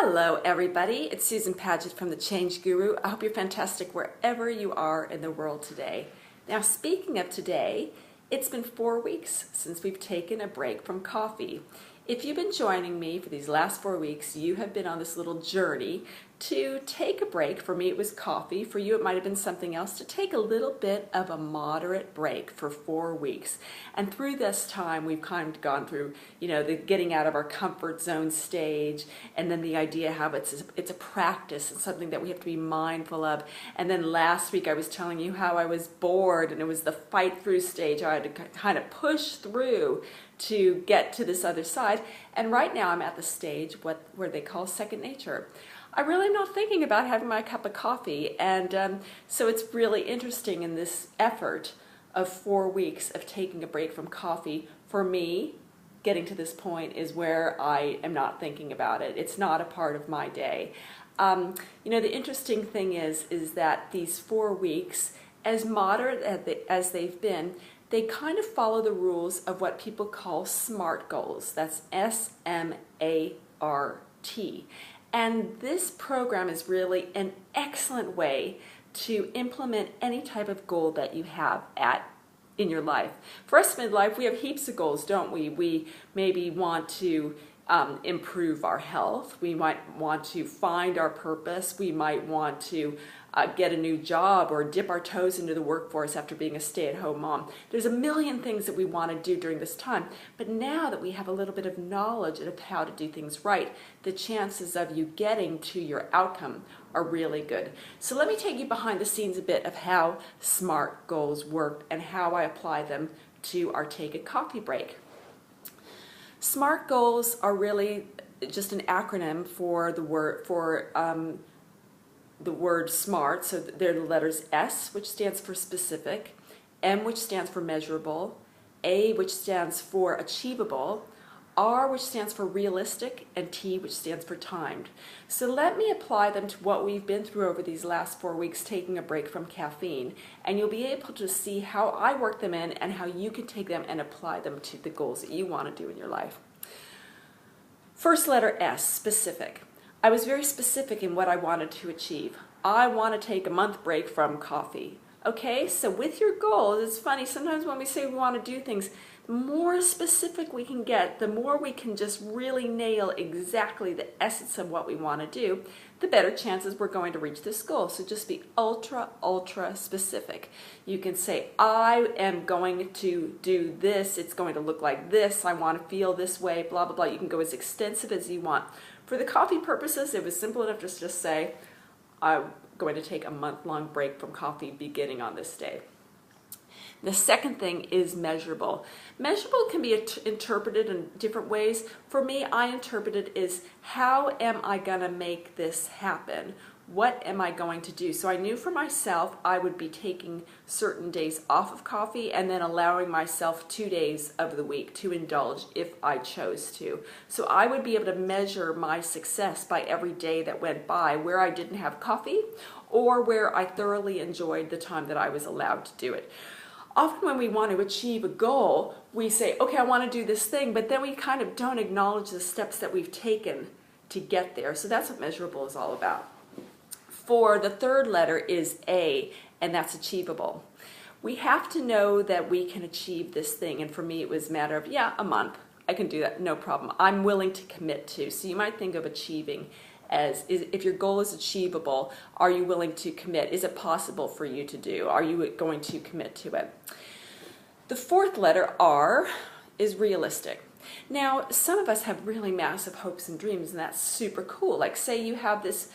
Hello everybody, it's Susan Paget from The Change Guru. I hope you're fantastic wherever you are in the world today. Now speaking of today, it's been 4 weeks since we've taken a break from coffee. If you've been joining me for these last 4 weeks, you have been on this little journey to take a break. For me it was coffee, for you it might have been something else, to take a little bit of a moderate break for 4 weeks. And through this time we've kind of gone through, the getting out of our comfort zone stage, and then the idea how it's a practice and something that we have to be mindful of. And then last week I was telling you how I was bored, and it was the fight through stage. I had to kind of push through to get to this other side. And right now I'm at the stage where they call second nature. I really am not thinking about having my cup of coffee, and so it's really interesting in this effort of 4 weeks of taking a break from coffee. For me, getting to this point is where I am not thinking about it. It's not a part of my day. The interesting thing is that these 4 weeks, as moderate as they've been, they kind of follow the rules of what people call SMART goals. That's SMART. And this program is really an excellent way to implement any type of goal that you have in your life. For us in midlife, we have heaps of goals, don't we? We maybe want to improve our health. We might want to find our purpose. We might want to get a new job or dip our toes into the workforce after being a stay-at-home mom. There's a million things that we want to do during this time, but now that we have a little bit of knowledge of how to do things right, the chances of you getting to your outcome are really good. So let me take you behind the scenes a bit of how SMART goals work and how I apply them to our Take a Coffee break. SMART goals are really just an acronym for the word SMART. So they're the letters S, which stands for specific, M, which stands for measurable, A, which stands for achievable, R, which stands for realistic, and T, which stands for timed. So let me apply them to what we've been through over these last 4 weeks, taking a break from caffeine, and you'll be able to see how I work them in and how you can take them and apply them to the goals that you want to do in your life. First letter S, specific. I was very specific in what I wanted to achieve. I want to take a month break from coffee. Okay, so with your goals, it's funny, sometimes when we say we want to do things, the more specific we can get, the more we can just really nail exactly the essence of what we want to do, the better chances we're going to reach this goal. So just be ultra, ultra specific. You can say, I am going to do this, it's going to look like this, I want to feel this way, blah, blah, blah. You can go as extensive as you want. For the coffee purposes, it was simple enough to just say, I'm going to take a month-long break from coffee beginning on this day. The second thing is measurable. Measurable can be interpreted in different ways. For me, I interpret it as, how am I going to make this happen? What am I going to do? So I knew for myself I would be taking certain days off of coffee and then allowing myself 2 days of the week to indulge if I chose to. So I would be able to measure my success by every day that went by where I didn't have coffee or where I thoroughly enjoyed the time that I was allowed to do it. Often when we want to achieve a goal, we say, okay, I want to do this thing, but then we kind of don't acknowledge the steps that we've taken to get there. So that's what measurable is all about. For the third letter is A, and that's achievable. We have to know that we can achieve this thing, and for me it was a matter of, a month. I can do that, no problem. I'm willing to commit to. So you might think of achieving as, if your goal is achievable, are you willing to commit? Is it possible for you to do? Are you going to commit to it? The fourth letter, R, is realistic. Now, some of us have really massive hopes and dreams, and that's super cool. Like, say you have this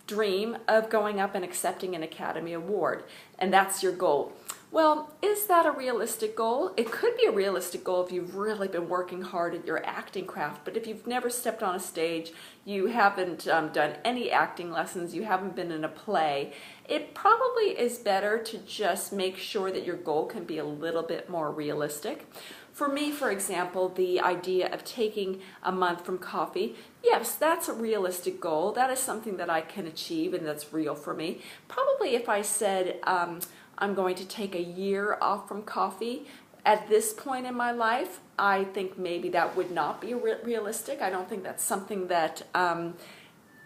dream of going up and accepting an Academy Award, and that's your goal. Well, is that a realistic goal? It could be a realistic goal if you've really been working hard at your acting craft, but if you've never stepped on a stage, you haven't done any acting lessons, you haven't been in a play, it probably is better to just make sure that your goal can be a little bit more realistic. For me, for example, the idea of taking a month from coffee, yes, that's a realistic goal. That is something that I can achieve and that's real for me. Probably if I said I'm going to take a year off from coffee, at this point in my life, I think maybe that would not be realistic. I don't think that's something that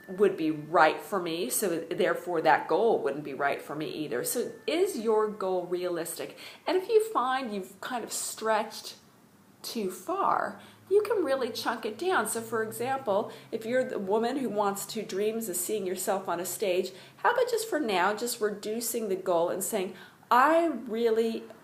would be right for me, so therefore that goal wouldn't be right for me either. So is your goal realistic? And if you find you've kind of stretched too far, you can really chunk it down. So for example, if you're the woman who wants to dreams of seeing yourself on a stage, how about just for now, just reducing the goal and saying, I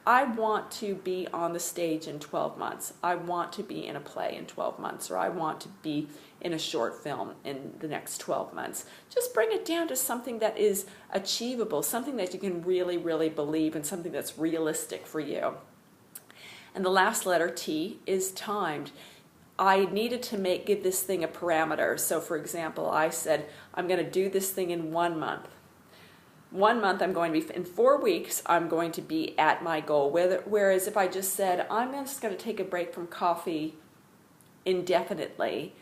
want to be on the stage in 12 months. I want to be in a play in 12 months, or I want to be in a short film in the next 12 months. Just bring it down to something that is achievable, something that you can really, really believe in, something that's realistic for you. And the last letter, T, is timed. I needed to give this thing a parameter. So for example, I said, I'm going to do this thing in 1 month. 1 month, I'm going to be, in 4 weeks, I'm going to be at my goal. Whereas if I just said, I'm just going to take a break from coffee indefinitely,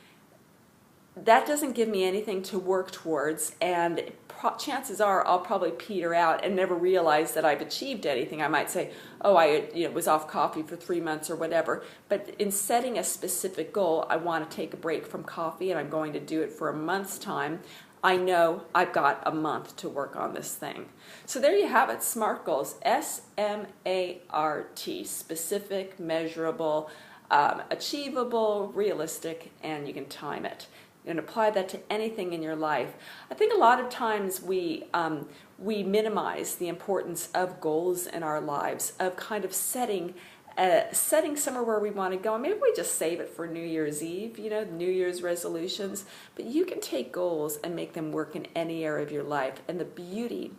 that doesn't give me anything to work towards, and chances are I'll probably peter out and never realize that I've achieved anything. I might say, oh, I was off coffee for 3 months or whatever, but in setting a specific goal, I want to take a break from coffee and I'm going to do it for a month's time. I know I've got a month to work on this thing. So there you have it, SMART goals, S-M-A-R-T, specific, measurable, achievable, realistic, and you can time it. And apply that to anything in your life. I think a lot of times we minimize the importance of goals in our lives, of kind of setting somewhere where we want to go. Maybe we just save it for New Year's Eve, New Year's resolutions. But you can take goals and make them work in any area of your life. And the beauty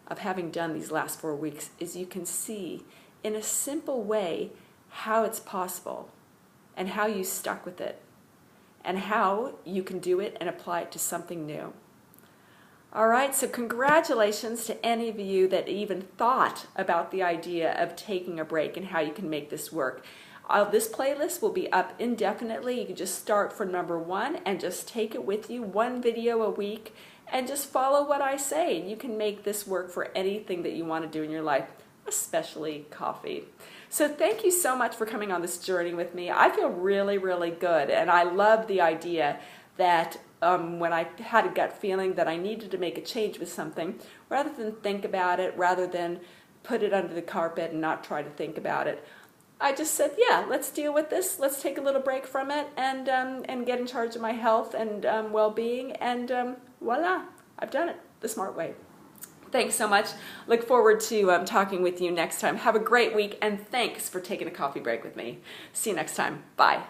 of having done these last 4 weeks is you can see in a simple way how it's possible and how you stuck with it, and how you can do it and apply it to something new. All right, so congratulations to any of you that even thought about the idea of taking a break and how you can make this work. This playlist will be up indefinitely. You can just start from number 1 and just take it with you, 1 video a week, and just follow what I say. And you can make this work for anything that you want to do in your life, especially coffee. So thank you so much for coming on this journey with me. I feel really, really good, and I love the idea that when I had a gut feeling that I needed to make a change with something, rather than think about it, rather than put it under the carpet and not try to think about it, I just said, yeah, let's deal with this. Let's take a little break from it and get in charge of my health and well-being, and voila, I've done it the smart way. Thanks so much. Look forward to talking with you next time. Have a great week, and thanks for taking a coffee break with me. See you next time. Bye.